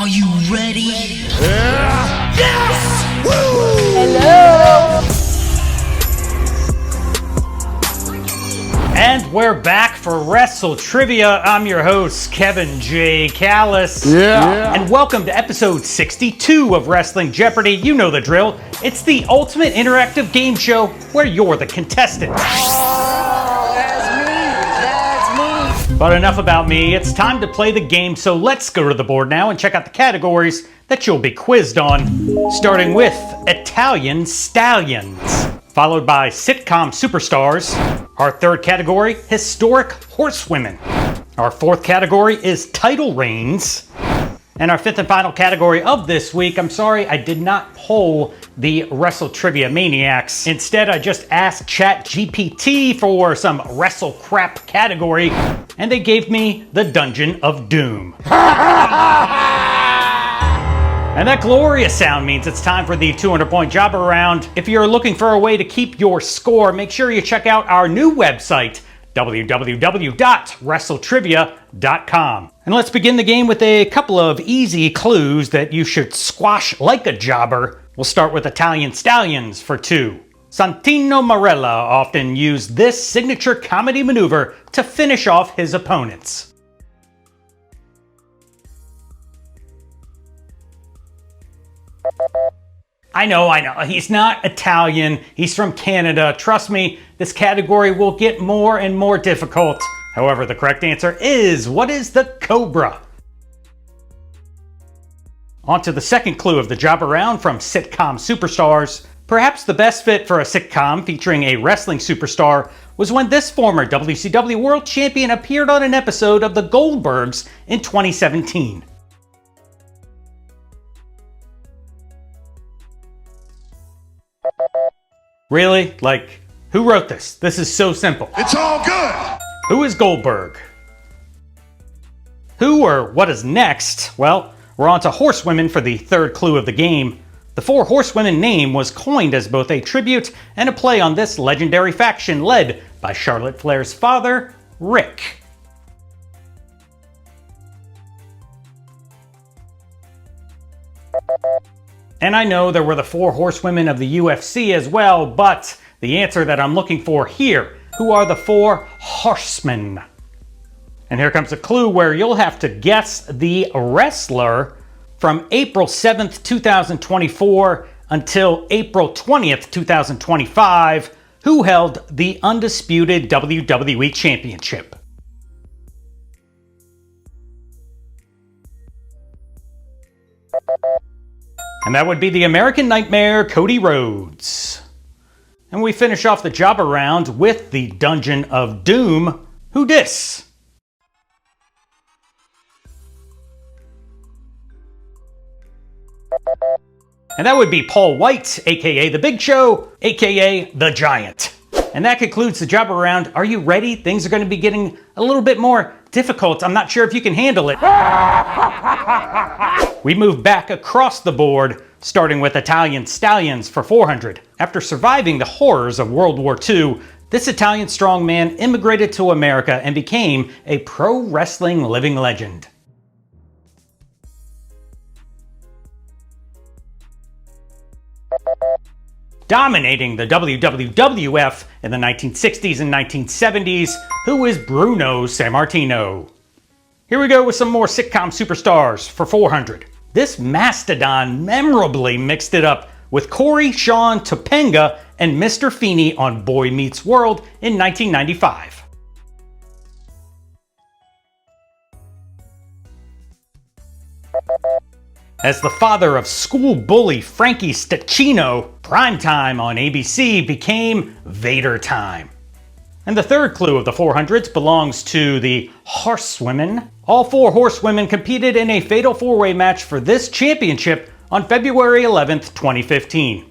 Are you ready? Yes! Woo! Hello! And we're back for WrestleTrivia. I'm your host, Kevin J. Callis. Yeah. And welcome to episode 62 of Wrestling Jeopardy. You know the drill. It's the ultimate interactive game show where you're the contestant. That's me! But enough about me. It's time to play the game, so let's go to the board now and check out the categories that you'll be quizzed on. Starting with Italian Stallions, followed by Sitcom Superstars. Our third category, Historic Horsewomen. Our fourth category is Title Reigns. And our fifth and final category of this week, I'm sorry I did not poll the WrestleTrivia Maniacs. Instead, I just asked ChatGPT for some wrestle crap category, and they gave me the Dungeon of Doom. And that glorious sound means it's time for the 200-point jobber round. If you're looking for a way to keep your score, make sure you check out our new website, www.WrestleTrivia.com. And let's begin the game with a couple of easy clues that you should squash like a jobber. We'll start with Italian Stallions for 2. Santino Marella often used this signature comedy maneuver to finish off his opponents. I know, he's not Italian, he's from Canada. Trust me, this category will get more and more difficult. However, the correct answer is, what is the Cobra? On to the second clue of the jobber round from Sitcom Superstars. Perhaps the best fit for a sitcom featuring a wrestling superstar was when this former WCW World Champion appeared on an episode of The Goldbergs in 2017. Really? Like, who wrote this? This is so simple. It's all good. Who is Goldberg? Who or what is next? Well, we're on to Horsewomen for the third clue of the game. The Four Horsewomen name was coined as both a tribute and a play on this legendary faction led by Charlotte Flair's father, Rick. And I know there were the Four Horsewomen of the UFC as well, but the answer that I'm looking for here, who are the Four Horsemen? And here comes a clue where you'll have to guess the wrestler from April 7th, 2024 until April 20th, 2025, who held the undisputed WWE Championship. And that would be the American Nightmare, Cody Rhodes. And we finish off the jobber round with the Dungeon of Doom. Who dis? And that would be Paul White, aka The Big Show, aka The Giant. And that concludes the jobber round. Are you ready? Things are going to be getting a little bit more difficult. I'm not sure if you can handle it. We move back across the board, starting with Italian Stallions for 400. After surviving the horrors of World War II, this Italian strongman immigrated to America and became a pro wrestling living legend. Dominating the WWF in the 1960s and 1970s, who is Bruno Sammartino. Here we go with some more sitcom superstars for 400. This mastodon memorably mixed it up with Corey, Sean, Topanga, and Mr. Feeney on Boy Meets World in 1995. As the father of school bully Frankie Stachino, primetime on ABC became Vader time. And the third clue of the 400s belongs to the Horsewomen. All four Horsewomen competed in a fatal four-way match for this championship on February 11th, 2015.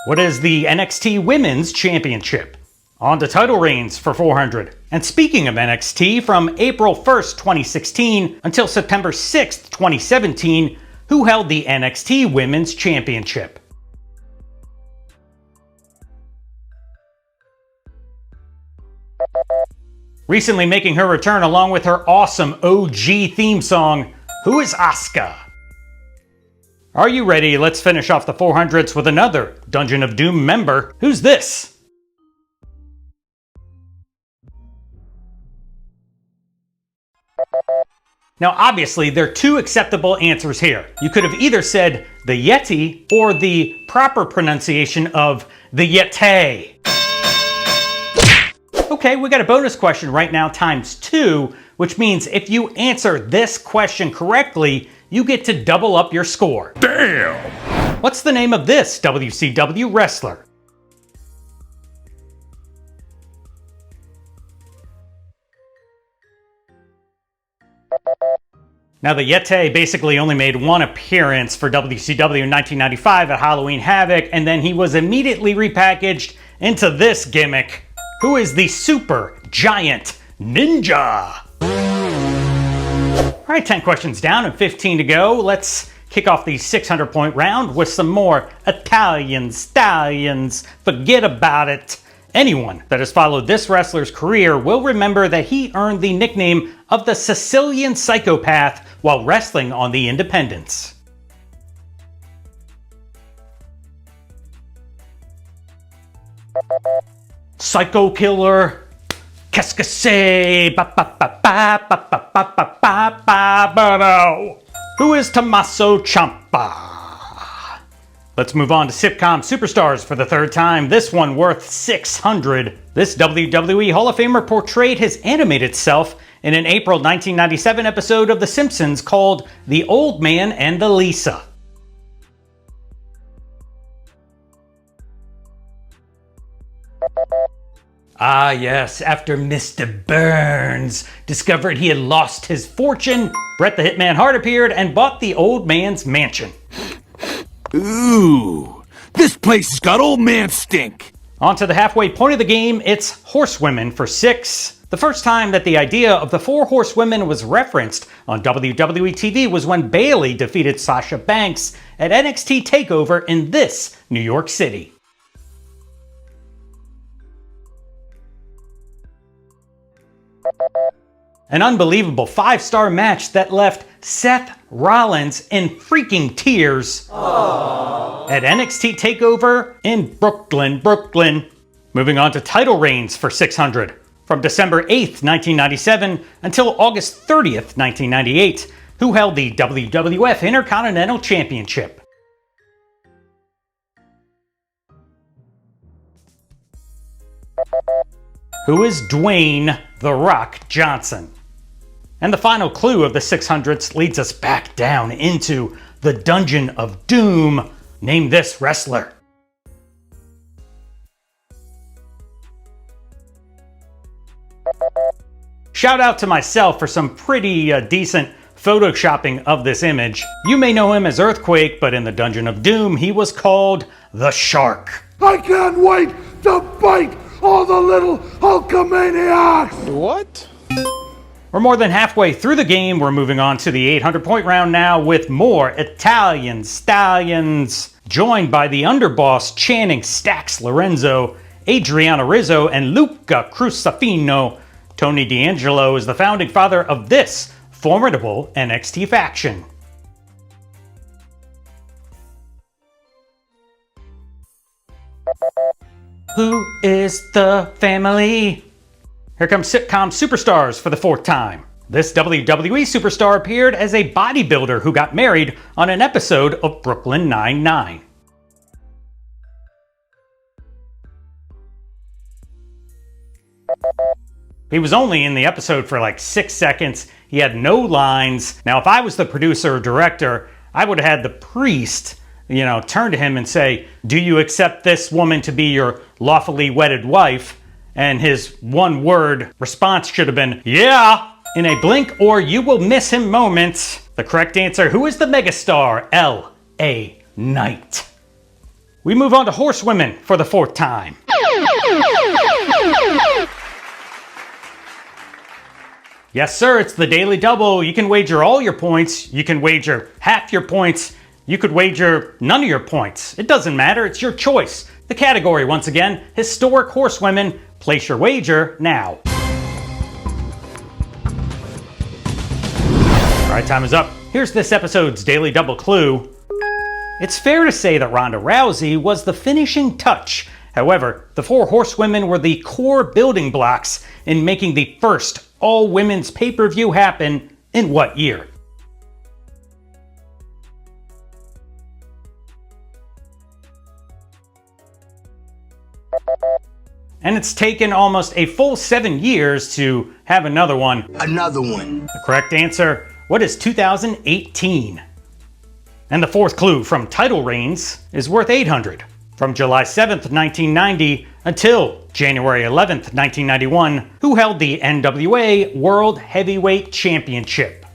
What is the NXT Women's Championship? On to title reigns for 400. And speaking of NXT, from April 1st, 2016 until September 6th, 2017, who held the NXT Women's Championship? Recently making her return along with her awesome OG theme song, who is Asuka? Are you ready? Let's finish off the 400s with another Dungeon of Doom member. Who's this? Now obviously there are two acceptable answers here. You could have either said the Yeti or the proper pronunciation of the Yeti. Okay, we got a bonus question right now times 2, which means if you answer this question correctly, you get to double up your score. Damn! What's the name of this WCW wrestler? Now the Yeti basically only made one appearance for WCW in 1995 at Halloween Havoc, and then he was immediately repackaged into this gimmick. Who is the Super Giant Ninja? All right, 10 questions down and 15 to go. Let's kick off the 600-point round with some more Italian stallions. Forget about it. Anyone that has followed this wrestler's career will remember that he earned the nickname of the Sicilian Psychopath while wrestling on the Independents. Psycho Killer, qu'est-ce que c'est? Who is Tommaso Ciampa? Let's move on to sitcom superstars for the third time, this one worth 600. This WWE Hall of Famer portrayed his animated self in an April 1997 episode of The Simpsons called The Old Man and the Lisa. Ah yes, after Mr. Burns discovered he had lost his fortune, Bret the Hitman Hart appeared and bought the old man's mansion. Ooh, this place has got old man stink. On to the halfway point of the game, it's HorseWomen for 6. The first time that the idea of the 4 horsewomen was referenced on WWE TV was when Bayley defeated Sasha Banks at NXT TakeOver in this New York City. An unbelievable 5-star match that left Seth Rollins in freaking tears at NXT TakeOver in Brooklyn. Moving on to title reigns for 600. From December 8th, 1997 until August 30th, 1998, who held the WWF Intercontinental Championship. Who is Dwayne "The Rock" Johnson? And the final clue of the 600s leads us back down into the Dungeon of Doom. Name this wrestler. Shout out to myself for some pretty decent photoshopping of this image. You may know him as Earthquake, but in the Dungeon of Doom, he was called the Shark. I can't wait to bite all the little Hulkamaniacs! What? We're more than halfway through the game. We're moving on to the 800-point round now with more Italian stallions, joined by the underboss Channing Stax Lorenzo, Adriana Rizzo, and Luca Crusafino. Tony D'Angelo is the founding father of this formidable NXT faction. Who is the family? Here comes sitcom superstars for the 4th time. This WWE superstar appeared as a bodybuilder who got married on an episode of Brooklyn Nine-Nine. He was only in the episode for like 6 seconds. He had no lines. Now, if I was the producer or director, I would have had the priest, turn to him and say, "Do you accept this woman to be your lawfully wedded wife?" And his one-word response should have been, "Yeah!" In a blink or you will miss him moment. The correct answer, who is the megastar? L.A. Knight. We move on to horsewomen for the 4th time. Yes, sir, it's the Daily Double. You can wager all your points. You can wager half your points. You could wager none of your points. It doesn't matter. It's your choice. The category, once again, historic horsewomen. Place your wager now. Alright, time is up. Here's this episode's Daily Double Clue. It's fair to say that Ronda Rousey was the finishing touch. However, the 4 horsewomen were the core building blocks in making the first all-women's pay-per-view happen in what year? And it's taken almost a full 7 years to have another one. Another one. The correct answer, what is 2018? And the 4th clue from title reigns is worth 800. From July 7th, 1990 until January 11th, 1991, who held the NWA World Heavyweight Championship?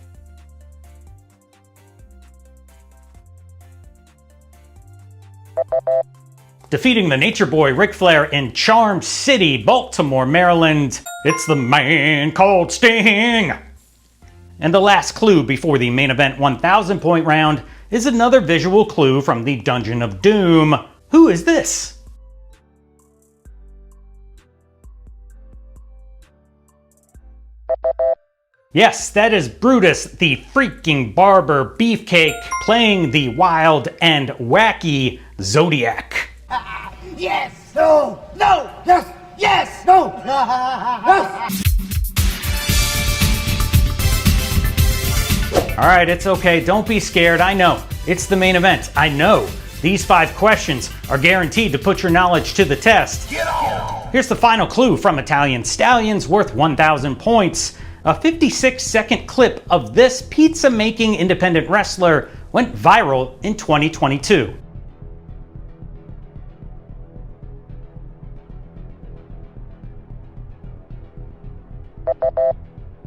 Defeating the Nature Boy Ric Flair in Charm City, Baltimore, Maryland, it's the man called Sting. And the last clue before the main event 1,000-point round is another visual clue from the Dungeon of Doom. Who is this? Yes, that is Brutus the freaking Barber Beefcake playing the wild and wacky Zodiac. Yes! No! No! Yes! Yes! No! Yes! Alright, it's okay, don't be scared, I know. It's the main event, I know. These 5 questions are guaranteed to put your knowledge to the test. Get on! Here's the final clue from Italian Stallions worth 1,000 points. A 56-second clip of this pizza-making independent wrestler went viral in 2022.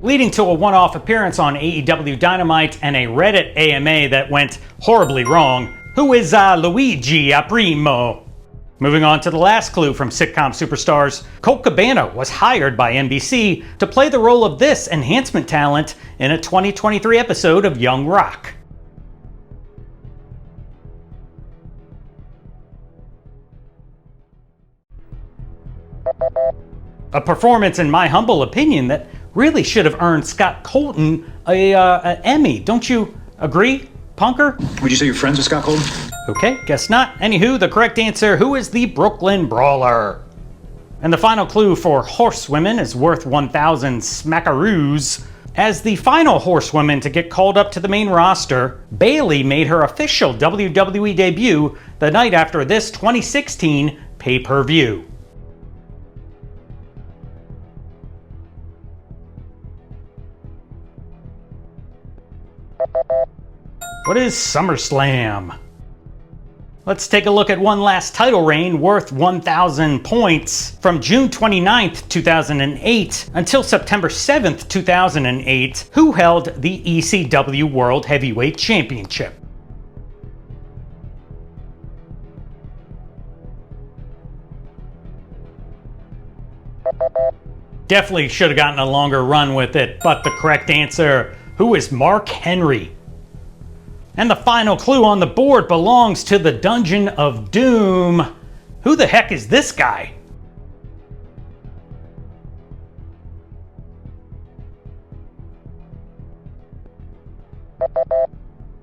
Leading to a one-off appearance on AEW Dynamite and a Reddit AMA that went horribly wrong. Who is Luigi Primo? Moving on to the last clue from sitcom superstars, Colt Cabana was hired by NBC to play the role of this enhancement talent in a 2023 episode of Young Rock. A performance, in my humble opinion, that really should have earned Scott Colton an Emmy. Don't you agree, Punker? Would you say you're friends with Scott Colton? Okay, guess not. Anywho, the correct answer, who is the Brooklyn Brawler? And the final clue for horsewomen is worth 1,000 smackaroos. As the final horsewoman to get called up to the main roster, Bayley made her official WWE debut the night after this 2016 pay-per-view. What is SummerSlam? Let's take a look at one last title reign worth 1,000 points. From June 29th, 2008 until September 7th, 2008, who held the ECW World Heavyweight Championship? Definitely should have gotten a longer run with it, but the correct answer, who is Mark Henry? And the final clue on the board belongs to the Dungeon of Doom. Who the heck is this guy?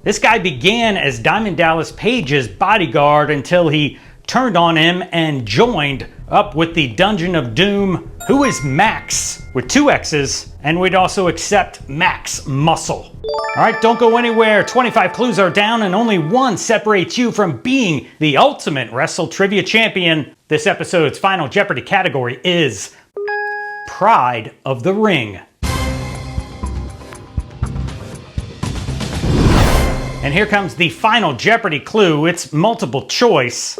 This guy began as Diamond Dallas Page's bodyguard until he turned on him and joined up with the Dungeon of Doom. Who is Max? With 2 X's, and we'd also accept Max Muscle. Alright, don't go anywhere. 25 clues are down and only 1 separates you from being the ultimate WrestleTrivia champion. This episode's final Jeopardy category is Pride of the Ring. And here comes the final Jeopardy clue. It's multiple choice.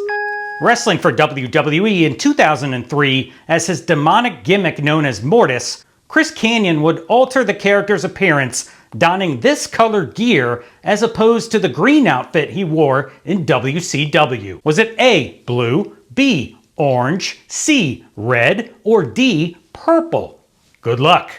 Wrestling for WWE in 2003 as his demonic gimmick known as Mortis, Chris Kanyon would alter the character's appearance, donning this colored gear as opposed to the green outfit he wore in WCW. Was it A, blue, B, orange, C, red, or D, purple? Good luck.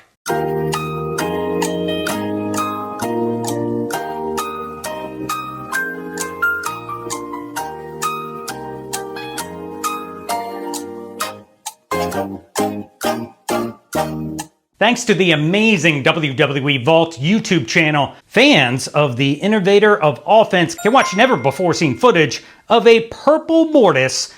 Thanks to the amazing WWE Vault YouTube channel, fans of the innovator of offense can watch never-before-seen footage of a purple mortis.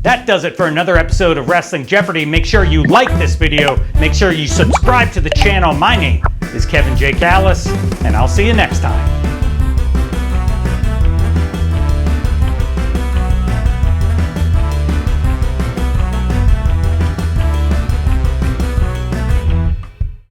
That does it for another episode of Wrestling Jeopardy. Make sure you like this video. Make sure you subscribe to the channel. My name is Kevin J. Callis, and I'll see you next time.